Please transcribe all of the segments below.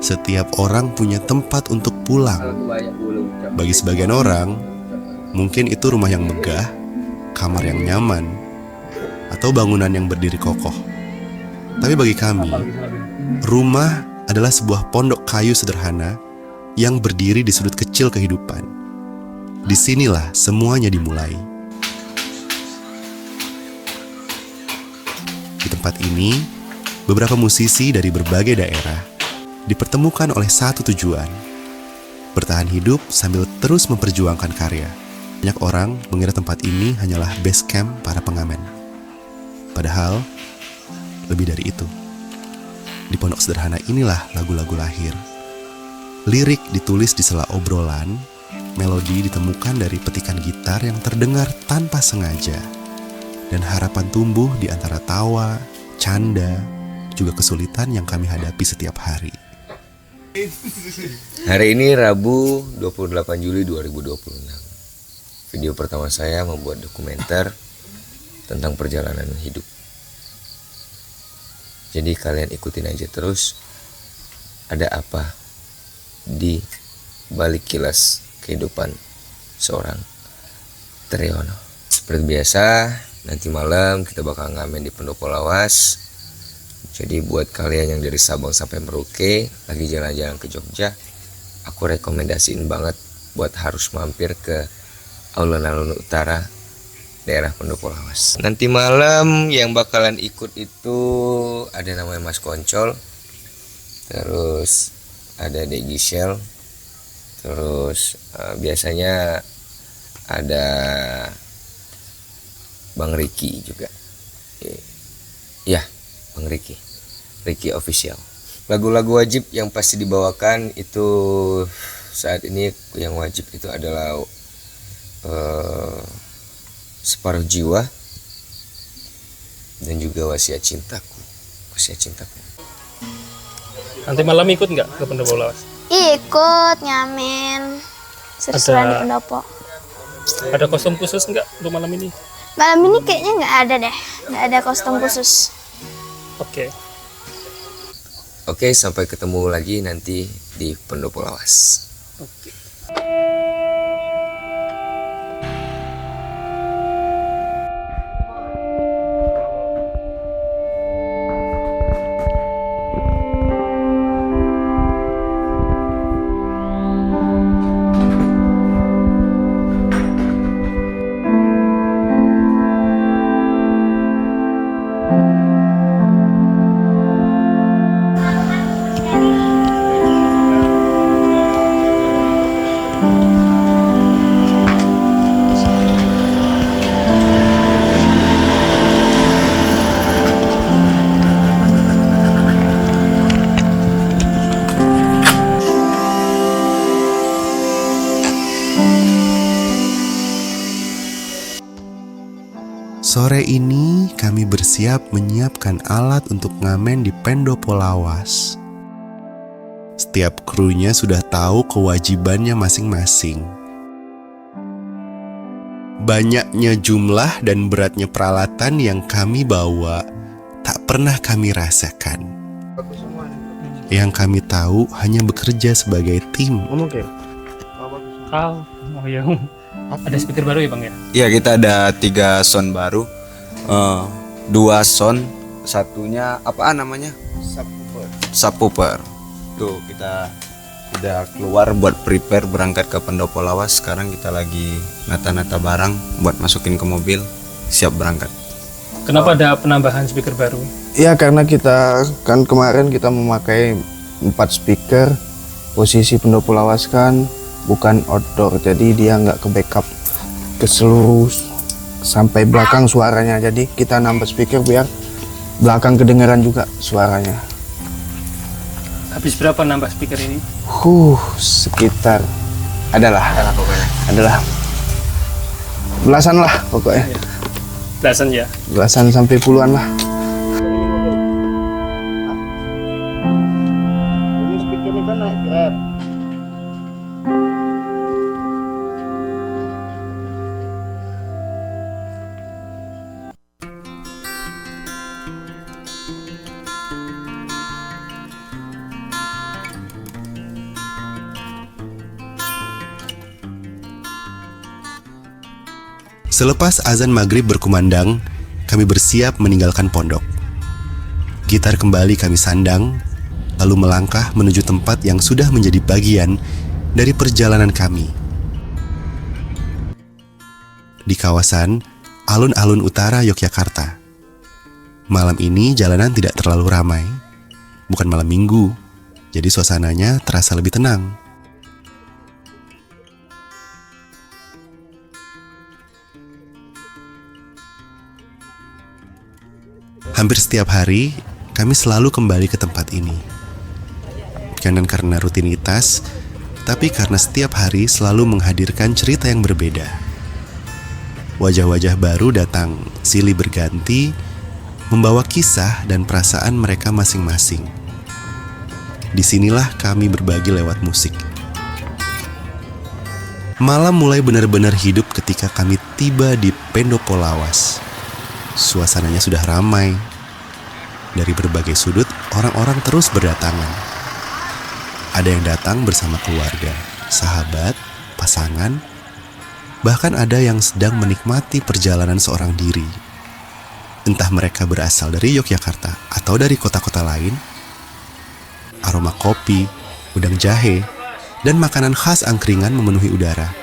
setiap orang punya tempat untuk pulang. Bagi sebagian orang, mungkin itu rumah yang megah, kamar yang nyaman, atau bangunan yang berdiri kokoh. Tapi bagi kami, rumah adalah sebuah pondok kayu sederhana yang berdiri di sudut kecil kehidupan. Disinilah semuanya dimulai. Di tempat ini, beberapa musisi dari berbagai daerah dipertemukan oleh satu tujuan: bertahan hidup sambil terus memperjuangkan karya. Banyak orang mengira tempat ini hanyalah base camp para pengamen. Padahal, lebih dari itu. Di pondok sederhana inilah lagu-lagu lahir. Lirik ditulis di sela obrolan, melodi ditemukan dari petikan gitar yang terdengar tanpa sengaja, dan harapan tumbuh di antara tawa, canda, juga kesulitan yang kami hadapi setiap hari. Hari ini Rabu 28 Juli 2026. Video pertama saya membuat dokumenter tentang perjalanan hidup. Jadi kalian ikutin aja terus ada apa di balik kilas kehidupan seorang Triyono. Seperti biasa, nanti malam kita bakal ngamen di Pendopo Lawas. Jadi buat kalian yang dari Sabang sampai Merauke lagi jalan-jalan ke Jogja, aku rekomendasiin banget buat harus mampir ke Alun-Alun Utara, daerah Pendopo Lawas. Nanti malam yang bakalan ikut itu ada namanya Mas Koncol, terus ada De Gisel, terus biasanya ada Bang Ricky juga. Ya, Bang Ricky Official. Lagu-lagu wajib yang pasti dibawakan itu saat ini yang wajib itu adalah Separuh Jiwa dan juga Wasiat Cintaku. Nanti malam ikut nggak ke Pendopo Lawas? Ikut ngamen seru-seruan di pendopo. Ada kostum khusus nggak untuk malam ini? Malam ini kayaknya nggak ada deh, nggak ada kostum khusus. Oke, sampai ketemu lagi nanti di Pendopo Lawas. Sore ini kami bersiap menyiapkan alat untuk ngamen di Pendopo Lawas. Setiap krunya sudah tahu kewajibannya masing-masing. Banyaknya jumlah dan beratnya peralatan yang kami bawa tak pernah kami rasakan. Yang kami tahu hanya bekerja sebagai tim. Ada speaker baru ya Bang ya? Iya, kita ada 3 sound baru, 2 sound, satunya apa namanya? Subwoofer. Tuh kita udah keluar buat prepare berangkat ke Pendopo Lawas. Sekarang kita lagi nata-nata barang buat masukin ke mobil, siap berangkat. Kenapa ada penambahan speaker baru? Ya karena kita kan kemarin kita memakai 4 speaker. Posisi Pendopo Lawas kan bukan outdoor, jadi dia nggak ke backup ke seluruh sampai belakang suaranya. Jadi kita nambah speaker biar belakang kedengaran juga suaranya. Habis berapa nambah speaker ini? Sekitar adalah belasan lah pokoknya. Belasan ya? Belasan sampai puluhan lah. Ini speakernya kan naik grab. Selepas azan maghrib berkumandang, kami bersiap meninggalkan pondok. Gitar kembali kami sandang, lalu melangkah menuju tempat yang sudah menjadi bagian dari perjalanan kami. Di kawasan alun-alun utara Yogyakarta. Malam ini jalanan tidak terlalu ramai. Bukan malam minggu, jadi suasananya terasa lebih tenang. Hampir setiap hari, kami selalu kembali ke tempat ini. Bukan karena rutinitas, tapi karena setiap hari selalu menghadirkan cerita yang berbeda. Wajah-wajah baru datang, silih berganti, membawa kisah dan perasaan mereka masing-masing. Disinilah kami berbagi lewat musik. Malam mulai benar-benar hidup ketika kami tiba di Pendopo Lawas. Suasananya sudah ramai. Dari berbagai sudut, orang-orang terus berdatangan. Ada yang datang bersama keluarga, sahabat, pasangan, bahkan ada yang sedang menikmati perjalanan seorang diri. Entah mereka berasal dari Yogyakarta atau dari kota-kota lain, aroma kopi, udang jahe, dan makanan khas angkringan memenuhi udara.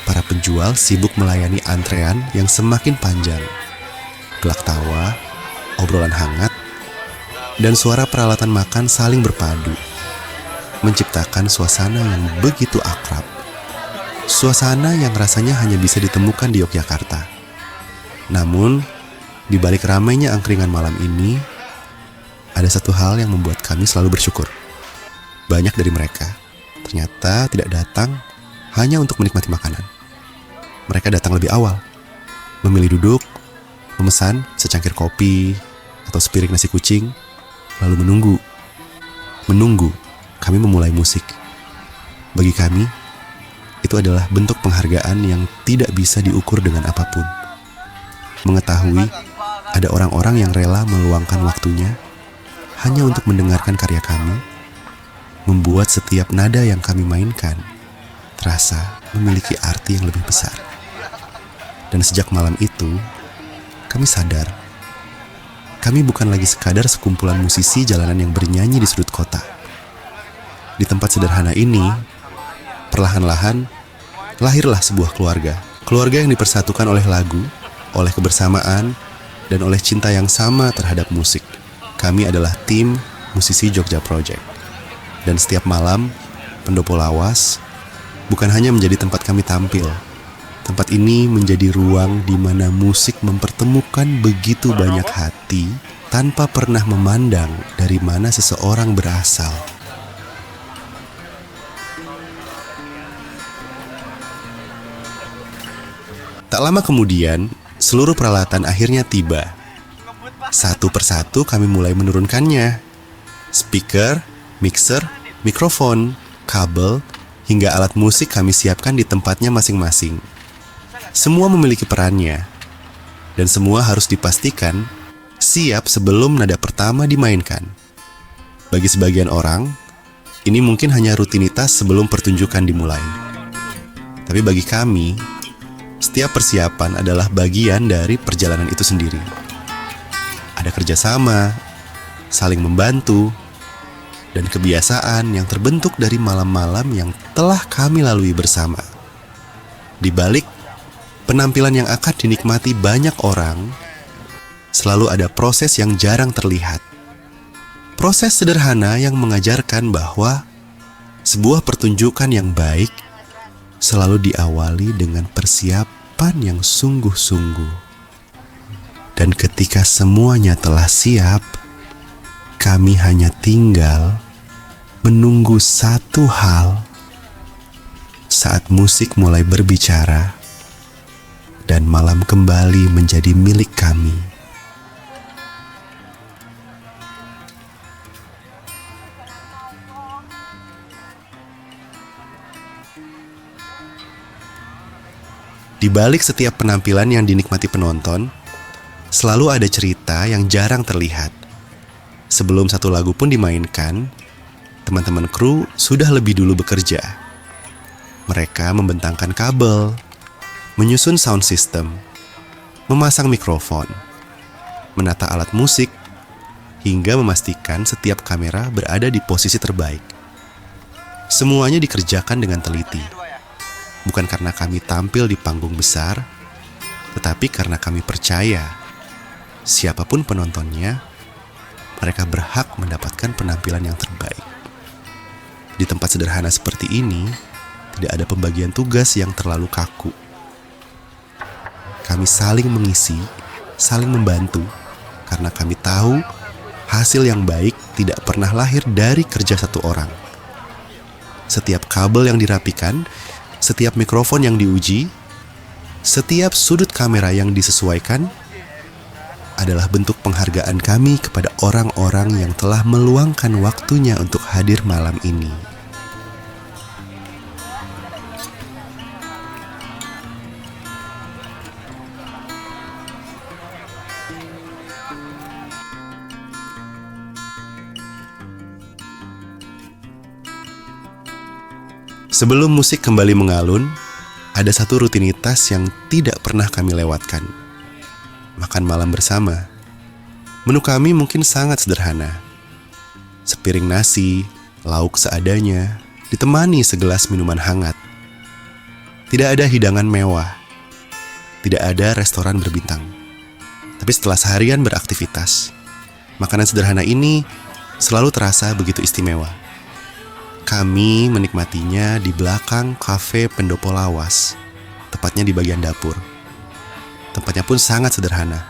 Para penjual sibuk melayani antrean yang semakin panjang. Gelak tawa, obrolan hangat, dan suara peralatan makan saling berpadu, menciptakan suasana yang begitu akrab. Suasana yang rasanya hanya bisa ditemukan di Yogyakarta. Namun, di balik ramainya angkringan malam ini, ada satu hal yang membuat kami selalu bersyukur. Banyak dari mereka ternyata tidak datang hanya untuk menikmati makanan. Mereka datang lebih awal, memilih duduk, memesan secangkir kopi atau sepiring nasi kucing, lalu menunggu kami memulai musik. Bagi kami, itu adalah bentuk penghargaan yang tidak bisa diukur dengan apapun. Mengetahui ada orang-orang yang rela meluangkan waktunya hanya untuk mendengarkan karya kami, membuat setiap nada yang kami mainkan terasa memiliki arti yang lebih besar. Dan sejak malam itu, kami sadar, kami bukan lagi sekadar sekumpulan musisi jalanan yang bernyanyi di sudut kota. Di tempat sederhana ini, perlahan-lahan lahirlah sebuah keluarga. Keluarga yang dipersatukan oleh lagu, oleh kebersamaan, dan oleh cinta yang sama terhadap musik. Kami adalah tim musisi Jogja Project. Dan setiap malam, Pendopo Lawas bukan hanya menjadi tempat kami tampil. Tempat ini menjadi ruang di mana musik mempertemukan begitu banyak hati tanpa pernah memandang dari mana seseorang berasal. Tak lama kemudian, seluruh peralatan akhirnya tiba. Satu persatu kami mulai menurunkannya. Speaker, mixer, mikrofon, kabel, hingga alat musik kami siapkan di tempatnya masing-masing. Semua memiliki perannya, dan semua harus dipastikan siap sebelum nada pertama dimainkan. Bagi sebagian orang, ini mungkin hanya rutinitas sebelum pertunjukan dimulai. Tapi bagi kami, setiap persiapan adalah bagian dari perjalanan itu sendiri. Ada kerjasama, saling membantu, dan kebiasaan yang terbentuk dari malam-malam yang telah kami lalui bersama. Di balik penampilan yang akan dinikmati banyak orang, selalu ada proses yang jarang terlihat. Proses sederhana yang mengajarkan bahwa sebuah pertunjukan yang baik selalu diawali dengan persiapan yang sungguh-sungguh. Dan ketika semuanya telah siap, kami hanya tinggal menunggu satu hal. Saat musik mulai berbicara, dan malam kembali menjadi milik kami. Di balik setiap penampilan yang dinikmati penonton, selalu ada cerita yang jarang terlihat. Sebelum satu lagu pun dimainkan, teman-teman kru sudah lebih dulu bekerja. Mereka membentangkan kabel, menyusun sound system, memasang mikrofon, menata alat musik, hingga memastikan setiap kamera berada di posisi terbaik. Semuanya dikerjakan dengan teliti. Bukan karena kami tampil di panggung besar, tetapi karena kami percaya siapapun penontonnya, mereka berhak mendapatkan penampilan yang terbaik. Di tempat sederhana seperti ini, tidak ada pembagian tugas yang terlalu kaku. Kami saling mengisi, saling membantu, karena kami tahu hasil yang baik tidak pernah lahir dari kerja satu orang. Setiap kabel yang dirapikan, setiap mikrofon yang diuji, setiap sudut kamera yang disesuaikan adalah bentuk penghargaan kami kepada orang-orang yang telah meluangkan waktunya untuk hadir malam ini. Sebelum musik kembali mengalun, ada satu rutinitas yang tidak pernah kami lewatkan. Makan malam bersama. Menu kami mungkin sangat sederhana. Sepiring nasi, lauk seadanya, ditemani segelas minuman hangat. Tidak ada hidangan mewah. Tidak ada restoran berbintang. Tapi setelah seharian beraktivitas, makanan sederhana ini selalu terasa begitu istimewa. Kami menikmatinya di belakang kafe Pendopo Lawas, tepatnya di bagian dapur. Tempatnya pun sangat sederhana,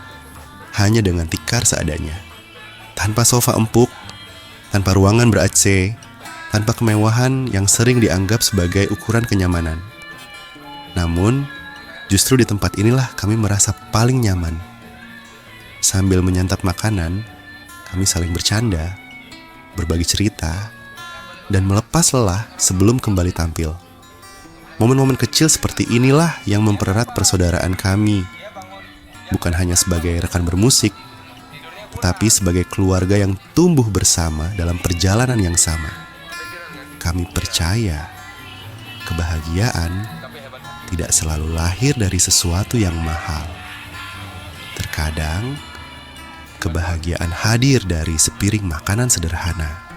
hanya dengan tikar seadanya. Tanpa sofa empuk, tanpa ruangan ber-AC, tanpa kemewahan yang sering dianggap sebagai ukuran kenyamanan. Namun, justru di tempat inilah kami merasa paling nyaman. Sambil menyantap makanan, kami saling bercanda, berbagi cerita, dan melepas lelah sebelum kembali tampil. Momen-momen kecil seperti inilah yang mempererat persaudaraan kami. Bukan hanya sebagai rekan bermusik, tetapi sebagai keluarga yang tumbuh bersama dalam perjalanan yang sama. Kami percaya kebahagiaan tidak selalu lahir dari sesuatu yang mahal. Terkadang, kebahagiaan hadir dari sepiring makanan sederhana.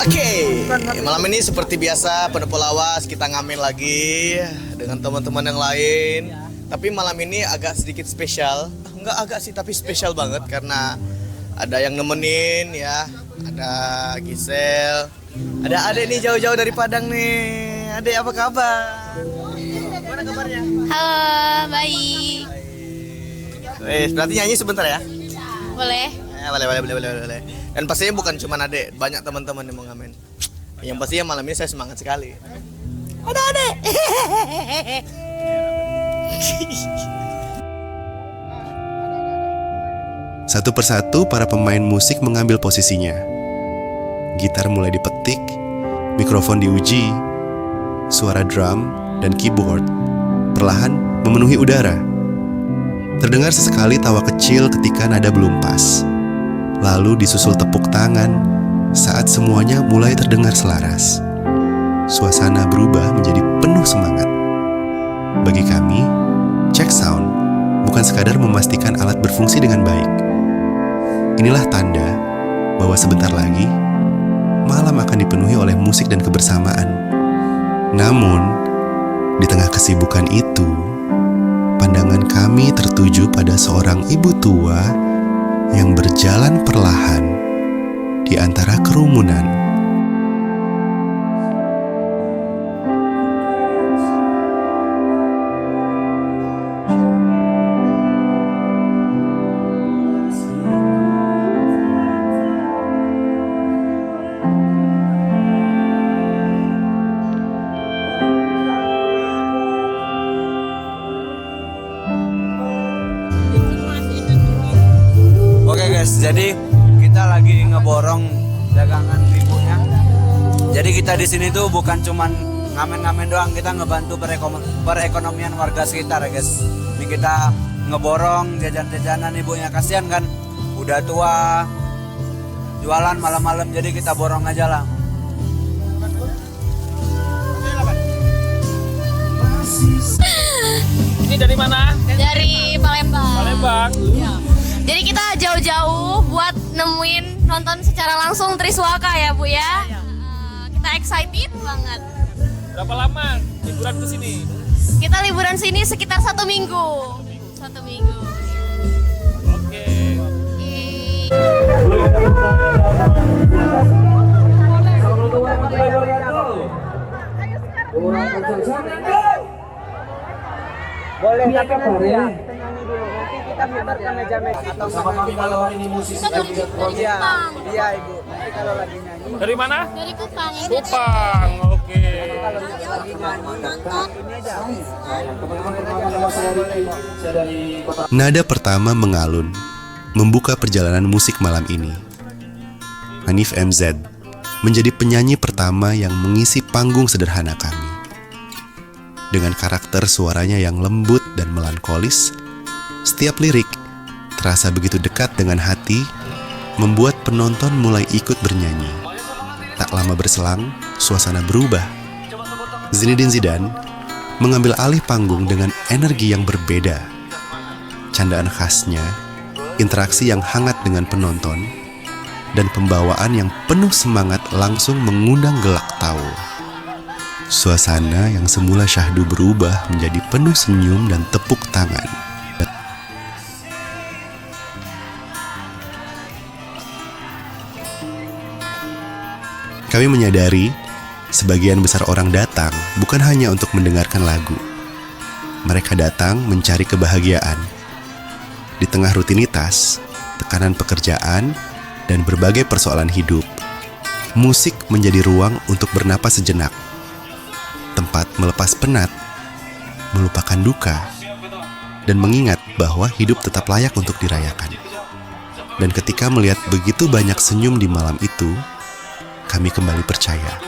Oke, malam ini seperti biasa Pendopo Lawas kita ngamen lagi dengan teman-teman yang lain. Tapi malam ini agak sedikit spesial. Enggak agak sih, tapi spesial banget karena ada yang nemenin ya. Ada Gisel, ada Ade nih jauh-jauh dari Padang nih. Ade apa kabar? Gimana kabarnya? Halo, baik. Berarti nyanyi sebentar ya? Boleh? Boleh. Dan pastinya bukan cuma Ade, banyak teman-teman yang mau ngamen. Yang pastinya malam ini saya semangat sekali. Ada Ade. Satu persatu para pemain musik mengambil posisinya. Gitar mulai dipetik, mikrofon diuji, suara drum dan keyboard perlahan memenuhi udara. Terdengar sesekali tawa kecil ketika nada belum pas. Lalu disusul tepuk tangan saat semuanya mulai terdengar selaras. Suasana berubah menjadi penuh semangat. Bagi kami, check sound bukan sekadar memastikan alat berfungsi dengan baik. Inilah tanda bahwa sebentar lagi malam akan dipenuhi oleh musik dan kebersamaan. Namun, di tengah kesibukan itu, pandangan kami tertuju pada seorang ibu tua yang berjalan perlahan di antara kerumunan. guys. Jadi kita lagi ngeborong dagangan ibunya. Jadi kita di sini tuh bukan cuman ngamen-ngamen doang, kita ngebantu perekonomian warga sekitar ya guys. Ini kita ngeborong jajan-jajanan ibunya, kasihan kan udah tua jualan malam-malam, jadi kita borong aja lah. Ini dari mana? Dari Palembang. Palembang. Ya. Jadi kita jauh-jauh buat nemuin nonton secara langsung Triswaka ya Bu ya. Kita excited banget. Berapa lama liburan ke sini? Kita liburan sini sekitar 1 minggu. 1 minggu. Oke. Boleh tapi nanti ya. Nanti kita putarkan meja-meja atau kalau ini musisi iya Ibu. Nanti kalau lagi nyanyi Dari mana? Dari Kupang. Kupang. Oke. Nada pertama mengalun, membuka perjalanan musik malam ini. Hanif MZ menjadi penyanyi pertama yang mengisi panggung sederhana kami. Dengan karakter suaranya yang lembut dan melankolis, setiap lirik terasa begitu dekat dengan hati, membuat penonton mulai ikut bernyanyi. Tak lama berselang, suasana berubah. Zinedine Zidane mengambil alih panggung dengan energi yang berbeda. Candaan khasnya, interaksi yang hangat dengan penonton, dan pembawaan yang penuh semangat langsung mengundang gelak tawa. Suasana yang semula syahdu berubah menjadi penuh senyum dan tepuk tangan. Kami menyadari sebagian besar orang datang bukan hanya untuk mendengarkan lagu. Mereka datang mencari kebahagiaan. Di tengah rutinitas, tekanan pekerjaan, dan berbagai persoalan hidup, musik menjadi ruang untuk bernapas sejenak. Tempat melepas penat, melupakan duka, dan mengingat bahwa hidup tetap layak untuk dirayakan. Dan ketika melihat begitu banyak senyum di malam itu, kami kembali percaya.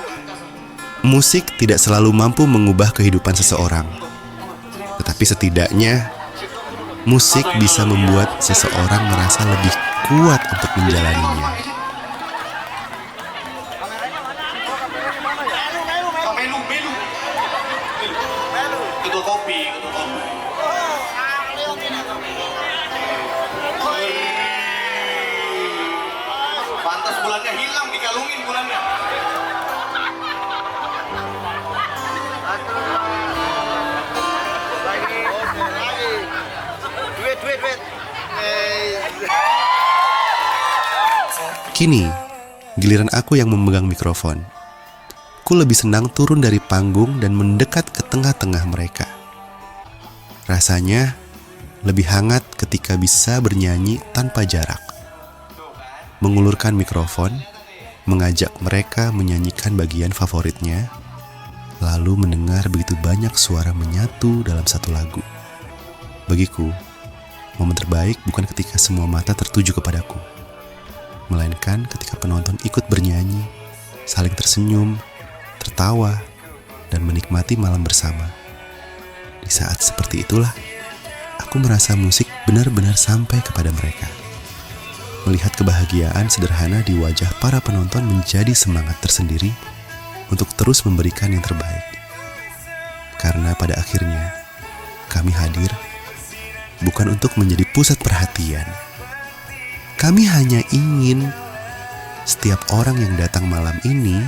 Musik tidak selalu mampu mengubah kehidupan seseorang, tetapi setidaknya musik bisa membuat seseorang merasa lebih kuat untuk menjalaninya. Pantas bulannya hilang, dikalungin bulannya. Duit. Kini, giliran aku yang memegang mikrofon. Ku lebih senang turun dari panggung dan mendekat ke tengah-tengah mereka. Rasanya lebih hangat ketika bisa bernyanyi tanpa jarak. Mengulurkan mikrofon, mengajak mereka menyanyikan bagian favoritnya, lalu mendengar begitu banyak suara menyatu dalam satu lagu. Bagiku, momen terbaik bukan ketika semua mata tertuju kepadaku, melainkan ketika penonton ikut bernyanyi, saling tersenyum, tertawa, dan menikmati malam bersama. Di saat seperti itulah, aku merasa musik benar-benar sampai kepada mereka. Melihat kebahagiaan sederhana di wajah para penonton menjadi semangat tersendiri untuk terus memberikan yang terbaik. Karena pada akhirnya, kami hadir bukan untuk menjadi pusat perhatian. Kami hanya ingin setiap orang yang datang malam ini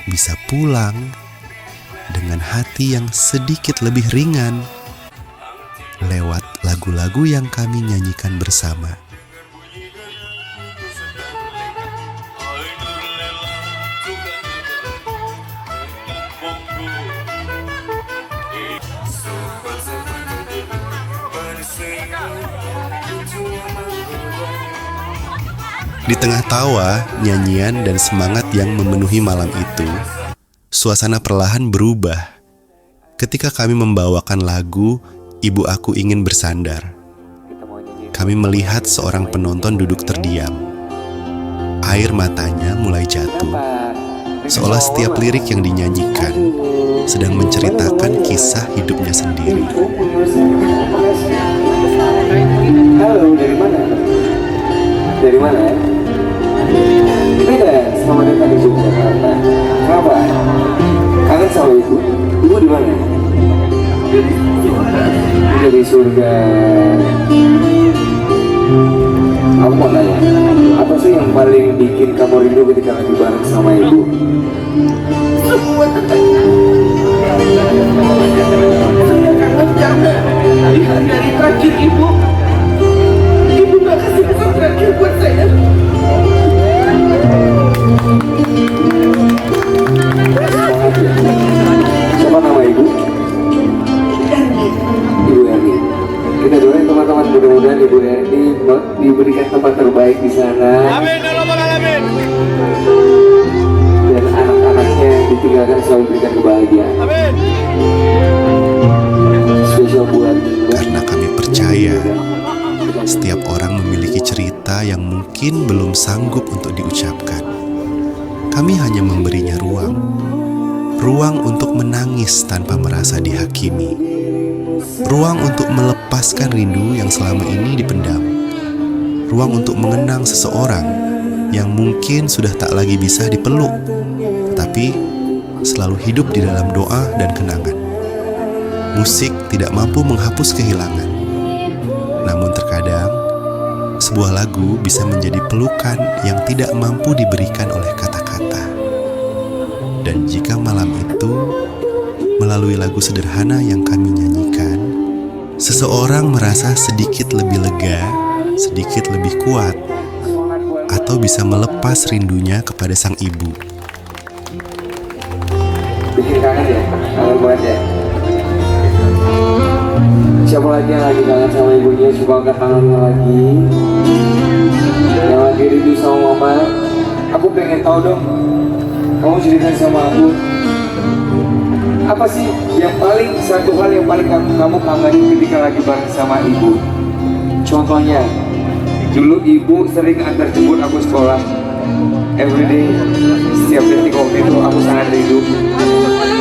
bisa pulang dengan hati yang sedikit lebih ringan lewat lagu-lagu yang kami nyanyikan bersama. Di tengah tawa, nyanyian, dan semangat yang memenuhi malam itu, suasana perlahan berubah ketika kami membawakan lagu Ibu Aku Ingin Bersandar. kami melihat seorang penonton duduk terdiam. Air matanya mulai jatuh, seolah setiap lirik yang dinyanyikan sedang menceritakan kisah hidupnya sendiri. Halo, dari mana? Dari mana ya? Beda, selamat datang di Yogyakarta. Kenapa? Kangen sama ibu? Ibu di mana? Di surga. Aku mau nanya, apa sih yang paling bikin kamu rindu ketika lagi bareng sama ibu? Semua di hari-hari terakhir ibu gak kasih pesan terakhir buat saya. Siapa nama ibu? Ibu Erni. Kita doain teman-teman, mudah-mudahan Ibu Erni diberikan tempat terbaik di sana. Amin, ya Rabbal Alamin. Dan anak-anaknya ditinggalkan selalu berikan kebahagiaan. Amin. Spesial buat Karena kami percaya setiap orang memiliki cerita yang mungkin belum sanggup untuk diucapkan. Kami hanya memberinya ruang untuk menangis tanpa merasa dihakimi, ruang untuk melepaskan rindu yang selama ini dipendam, ruang untuk mengenang seseorang yang mungkin sudah tak lagi bisa dipeluk, tapi selalu hidup di dalam doa dan kenangan. Musik tidak mampu menghapus kehilangan, namun terkadang sebuah lagu bisa menjadi pelukan yang tidak mampu diberikan oleh kata-kata. Dan jika malam itu, melalui lagu sederhana yang kami nyanyikan, seseorang merasa sedikit lebih lega, sedikit lebih kuat, atau bisa melepas rindunya kepada sang ibu. bikin kangen ya, kangen banget ya. Siapa lagi yang lagi kangen sama ibunya, suka angkat tangannya lagi. Yang lagi rindu sama mama, aku pengen tahu dong, kamu cerita sama aku, apa sih yang paling, satu hal yang paling kamu kangenin ketika lagi bareng sama ibu? Contohnya, dulu ibu sering antar jemput aku sekolah everyday, setiap detik waktu itu aku sangat rindu.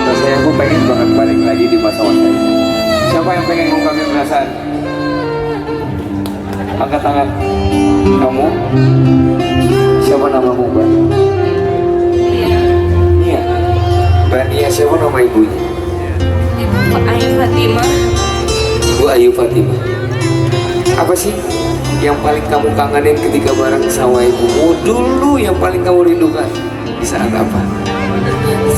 Rasanya aku pengen banget balik lagi di masa-masa itu. Siapa yang pengen ngungkapin perasaan? Angkat tangan. Kamu? Siapa namamu, Mbak? Nia. Mbak Nia, siapa nama ibunya? Ibu Ayu Fatimah. Ibu Ayu Fatimah. Apa sih yang paling kamu kangenin ketika bareng sama ibumu dulu, yang paling kamu rindukan di saat apa?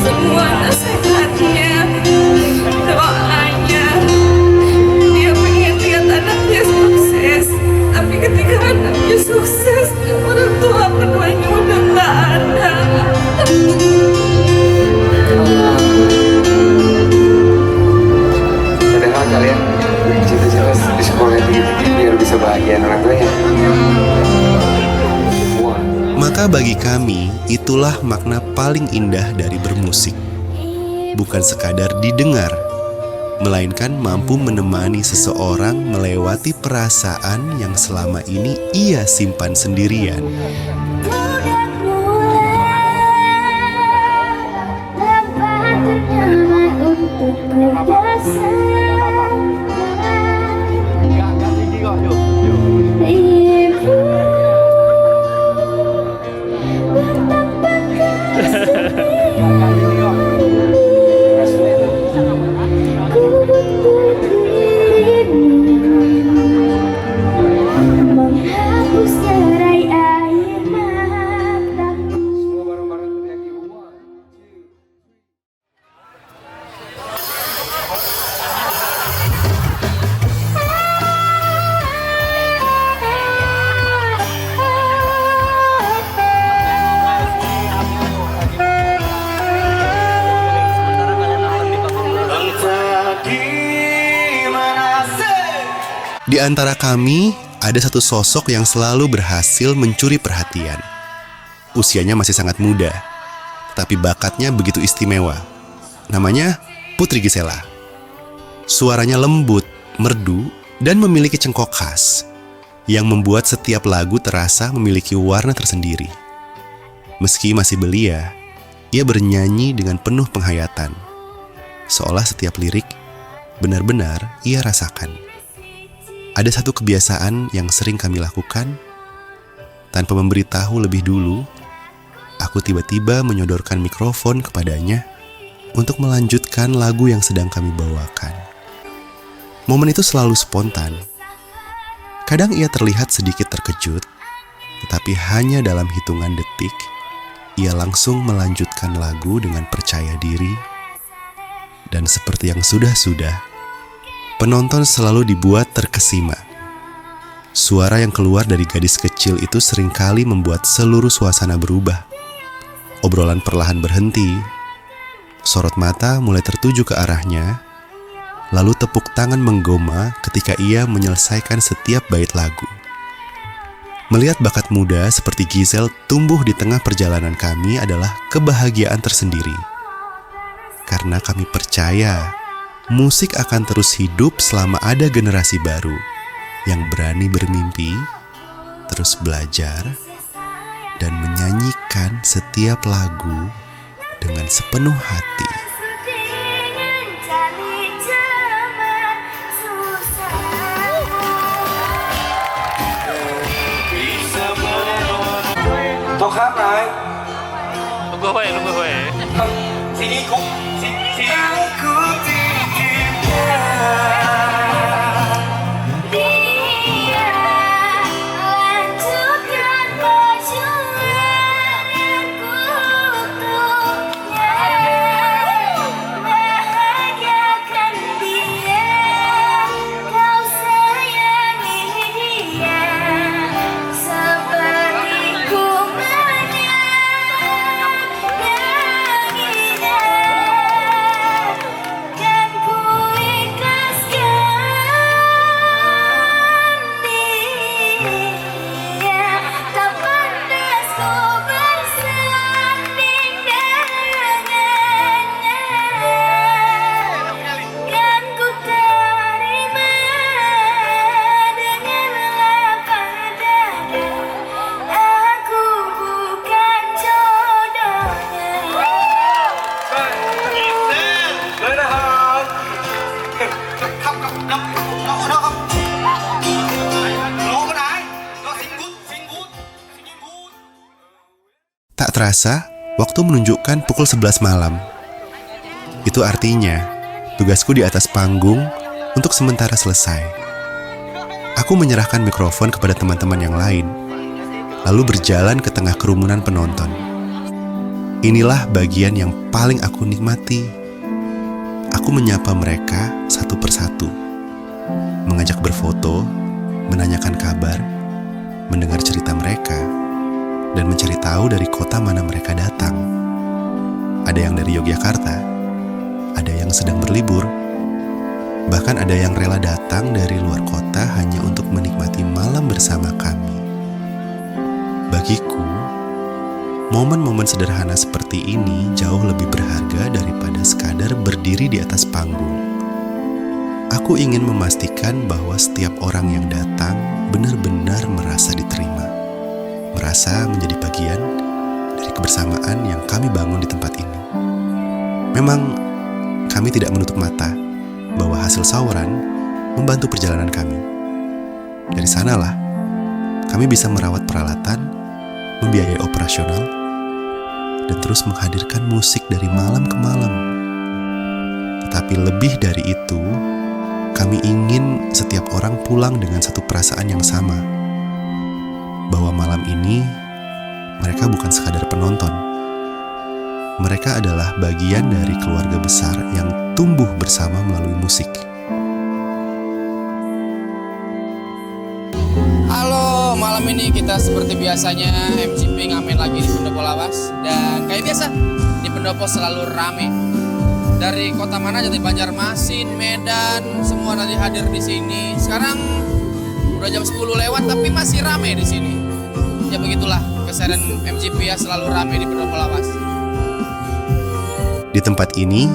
Semua nasihatnya, doanya. Dia pengen lihat anaknya sukses, tapi ketika anaknya sukses, orang tua keduanya udah nggak ada. Padahal kalian cita-cita di sekolah ini biar bisa bahagia orang tuanya. Maka bagi kami, itulah makna paling indah dari bermusik. Bukan sekadar didengar, melainkan mampu menemani seseorang melewati perasaan yang selama ini ia simpan sendirian. Di antara kami, ada satu sosok yang selalu berhasil mencuri perhatian. Usianya masih sangat muda, tapi bakatnya begitu istimewa. Namanya Putri Gisela. Suaranya lembut, merdu, dan memiliki cengkok khas. yang membuat setiap lagu terasa memiliki warna tersendiri. Meski masih belia, ia bernyanyi dengan penuh penghayatan, seolah setiap lirik benar-benar ia rasakan. Ada satu kebiasaan yang sering kami lakukan. Tanpa memberitahu lebih dulu, aku tiba-tiba menyodorkan mikrofon kepadanya untuk melanjutkan lagu yang sedang kami bawakan. Momen itu selalu spontan. Kadang ia terlihat sedikit terkejut, tetapi hanya dalam hitungan detik, ia langsung melanjutkan lagu dengan percaya diri. Dan seperti yang sudah-sudah, penonton selalu dibuat terkesima. Suara yang keluar dari gadis kecil itu seringkali membuat seluruh suasana berubah. Obrolan perlahan berhenti, sorot mata mulai tertuju ke arahnya, lalu tepuk tangan menggema ketika ia menyelesaikan setiap bait lagu. Melihat bakat muda seperti Giselle tumbuh di tengah perjalanan kami adalah kebahagiaan tersendiri. Karena kami percaya musik akan terus hidup selama ada generasi baru yang berani bermimpi, terus belajar, dan menyanyikan setiap lagu dengan sepenuh hati. Thôi khác này. Tunggu hoy. Sini kok. Sini aku Tak terasa, waktu menunjukkan pukul 11 malam. Itu artinya, tugasku di atas panggung untuk sementara selesai. Aku menyerahkan mikrofon kepada teman-teman yang lain, lalu berjalan ke tengah kerumunan penonton. Inilah bagian yang paling aku nikmati. Aku menyapa mereka satu persatu, mengajak berfoto, menanyakan kabar, mendengar cerita mereka, dan mencari tahu dari kota mana mereka datang. Ada yang dari Yogyakarta, ada yang sedang berlibur, bahkan ada yang rela datang dari luar kota hanya untuk menikmati malam bersama kami. Bagiku, momen-momen sederhana seperti ini jauh lebih berharga daripada sekadar berdiri di atas panggung. Aku ingin memastikan bahwa setiap orang yang datang benar-benar merasa diterima, merasa menjadi bagian dari kebersamaan yang kami bangun di tempat ini. Memang kami tidak menutup mata bahwa hasil saweran membantu perjalanan kami. Dari sanalah kami bisa merawat peralatan, membiayai operasional, dan terus menghadirkan musik dari malam ke malam. Tetapi lebih dari itu, kami ingin setiap orang pulang dengan satu perasaan yang sama, bahwa malam ini mereka bukan sekadar penonton. Mereka adalah bagian dari keluarga besar yang tumbuh bersama melalui musik. Halo, malam ini kita seperti biasanya MGP ngamen lagi di Pendopo Lawas. Dan kayak biasa, di Pendopo selalu rame. Dari kota mana aja, dari Banjarmasin, Medan, semua nanti hadir di sini. Sekarang udah jam 10 lewat tapi masih rame di sini. Ya begitulah, keseharian MGP ya, selalu rame di Pendopo Lawas. Di tempat ini,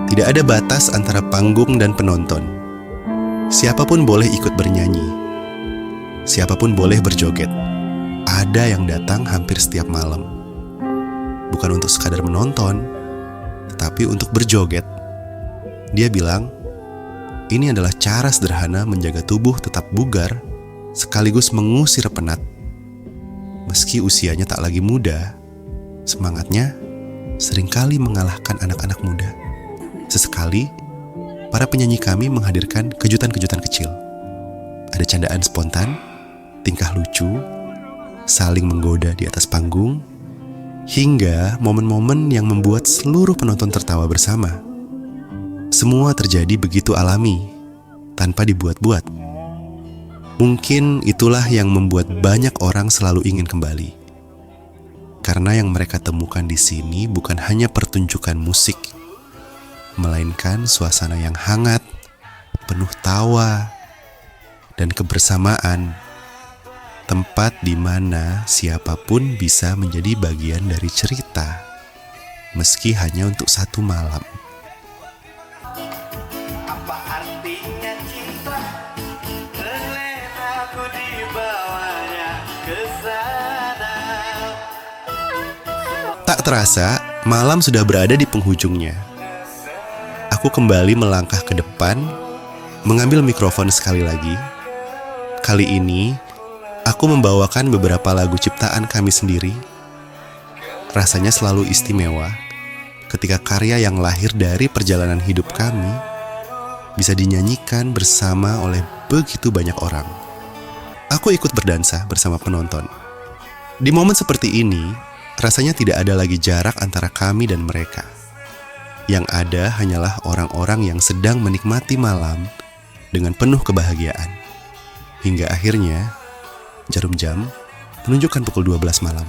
tidak ada batas antara panggung dan penonton. Siapapun boleh ikut bernyanyi. siapapun boleh berjoget. Ada yang datang hampir setiap malam. Bukan untuk sekadar menonton, tetapi untuk berjoget. Dia bilang, ini adalah cara sederhana menjaga tubuh tetap bugar, sekaligus mengusir penat. Meski usianya tak lagi muda, semangatnya seringkali mengalahkan anak-anak muda. Sesekali, para penyanyi kami menghadirkan kejutan-kejutan kecil. Ada candaan spontan, tingkah lucu, saling menggoda di atas panggung, hingga momen-momen yang membuat seluruh penonton tertawa bersama. Semua terjadi begitu alami, tanpa dibuat-buat. Mungkin itulah yang membuat banyak orang selalu ingin kembali. Karena yang mereka temukan di sini bukan hanya pertunjukan musik, melainkan suasana yang hangat, penuh tawa, dan kebersamaan. Tempat di mana siapapun bisa menjadi bagian dari cerita, meski hanya untuk satu malam. Apa artinya cinta? Terlena aku dibawanya ke sana. Tak terasa, malam sudah berada di penghujungnya. Aku kembali melangkah ke depan, mengambil mikrofon sekali lagi. Kali ini, aku membawakan beberapa lagu ciptaan kami sendiri. Rasanya selalu istimewa ketika karya yang lahir dari perjalanan hidup kami bisa dinyanyikan bersama oleh begitu banyak orang. Aku ikut berdansa bersama penonton. Di momen seperti ini, rasanya tidak ada lagi jarak antara kami dan mereka. Yang ada hanyalah orang-orang yang sedang menikmati malam dengan penuh kebahagiaan. Hingga akhirnya, jarum jam menunjukkan pukul 12 malam.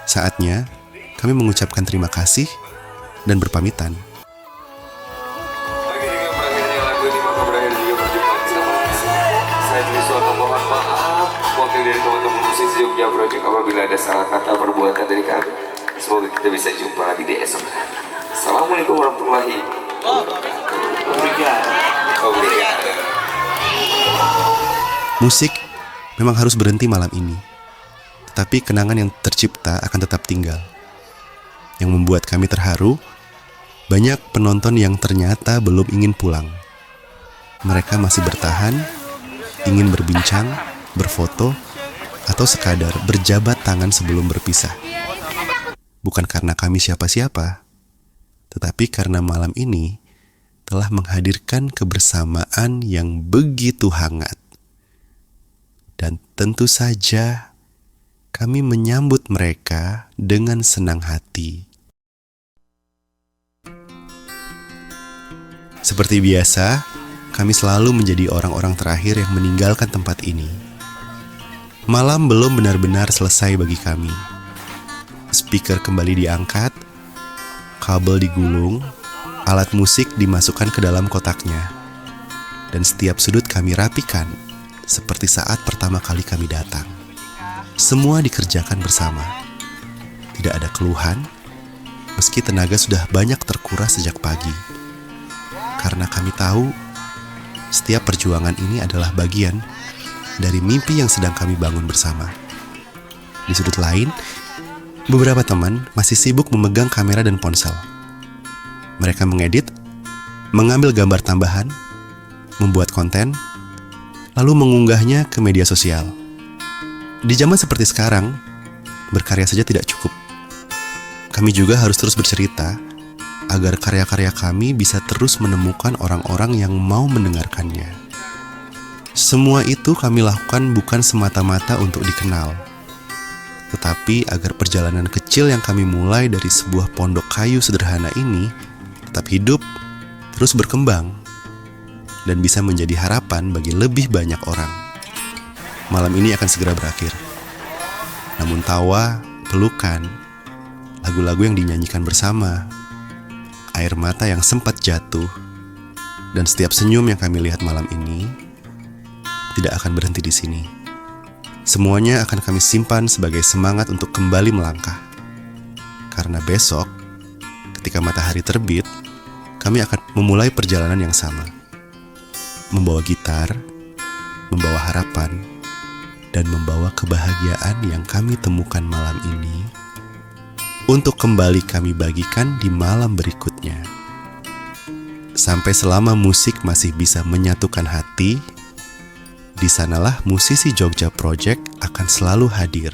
Saatnya kami mengucapkan terima kasih dan berpamitan. Oke, dengan berakhirnya lagu ini maka berakhir juga perjumpaan sama saya Triswaka. Mohon maaf wakil dari teman-teman musisi Jogja Project apabila ada salah kata perbuatan dari kami. Semoga kita bisa jumpa lagi di esok. Assalamualaikum warahmatullahi wabarakatuh. Musik memang harus berhenti malam ini, tetapi kenangan yang tercipta akan tetap tinggal. Yang membuat kami terharu, banyak penonton yang ternyata belum ingin pulang. Mereka masih bertahan, ingin berbincang, berfoto, atau sekadar berjabat tangan sebelum berpisah. Bukan karena kami siapa-siapa, tetapi karena malam ini telah menghadirkan kebersamaan yang begitu hangat. Dan tentu saja kami menyambut mereka dengan senang hati. Seperti biasa, kami selalu menjadi orang-orang terakhir yang meninggalkan tempat ini. Malam belum benar-benar selesai bagi kami. Speaker kembali diangkat, kabel digulung, alat musik dimasukkan ke dalam kotaknya, dan setiap sudut kami rapikan seperti saat pertama kali kami datang. Semua dikerjakan bersama. Tidak ada keluhan, meski tenaga sudah banyak terkuras sejak pagi. Karena kami tahu, setiap perjuangan ini adalah bagian dari mimpi yang sedang kami bangun bersama. Di sudut lain, beberapa teman masih sibuk memegang kamera dan ponsel. Mereka mengedit, mengambil gambar tambahan, membuat konten, lalu mengunggahnya ke media sosial. Di zaman seperti sekarang, berkarya saja tidak cukup. Kami juga harus terus bercerita agar karya-karya kami bisa terus menemukan orang-orang yang mau mendengarkannya. Semua itu kami lakukan bukan semata-mata untuk dikenal, tetapi agar perjalanan kecil yang kami mulai dari sebuah pondok kayu sederhana ini tetap hidup, terus berkembang, dan bisa menjadi harapan bagi lebih banyak orang. Malam ini akan segera berakhir. Namun tawa, pelukan, lagu-lagu yang dinyanyikan bersama, air mata yang sempat jatuh, dan setiap senyum yang kami lihat malam ini tidak akan berhenti di sini. Semuanya akan kami simpan sebagai semangat untuk kembali melangkah. Karena besok, ketika matahari terbit, kami akan memulai perjalanan yang sama. Membawa gitar, membawa harapan, dan membawa kebahagiaan yang kami temukan malam ini untuk kembali kami bagikan di malam berikutnya. Sampai selama musik masih bisa menyatukan hati, di sanalah musisi Jogja Project akan selalu hadir